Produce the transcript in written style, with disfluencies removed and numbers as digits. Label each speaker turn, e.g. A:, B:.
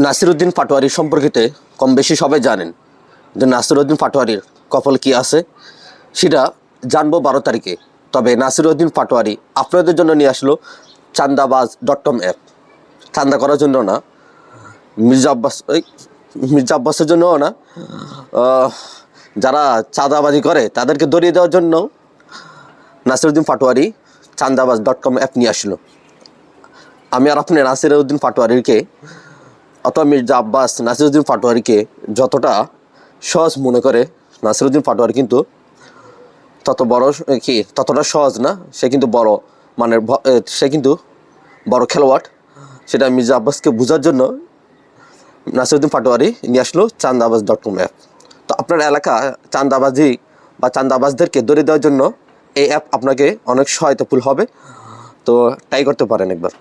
A: নাসিরউদ্দিন পাটোয়ারি সম্পর্কিতে কম বেশি সবাই জানেন যে নাসিরউদ্দিন পাটোয়ারির কপাল কি আছে সেটা জানবো 12 তারিখে। তবে নাসিরউদ্দিন পাটোয়ারি আপনাদের জন্য নিয়ে আসলো চান্দাবাজ.com অ্যাপ। চান্দা করার জন্য না, মির্জা আব্বাসের জন্যও না, যারা চাঁদাবাজি করে তাদেরকে ধরিয়ে দেওয়ার জন্য নাসিরউদ্দিন পাটোয়ারি চান্দাবাজ.com অ্যাপ নিয়ে আসলো। আমি আর আপনি নাসিরউদ্দিন পাটোয়ারিকে অথবা মির্জা আব্বাস নাসিরউদ্দিন পাটোয়ারিকে যতটা সহজ মনে করে, নাসিরউদ্দিন পাটোয়ারি কিন্তু ততটা সহজ না। সে কিন্তু বড় মানের, সে কিন্তু বড় খেলোয়াড়। সেটা মির্জা আব্বাসকে বোঝার জন্য নাসিরউদ্দিন পাটোয়ারি নিয়ে আসলো চান্দাবাজ.com অ্যাপ। তো আপনার এলাকা চান্দাবাজি বা চান্দাবাজদেরকে ধরে দেওয়ার জন্য এই অ্যাপ আপনাকে অনেক সহায়তাফুল হবে। তো ট্রাই করতে পারেন একবার।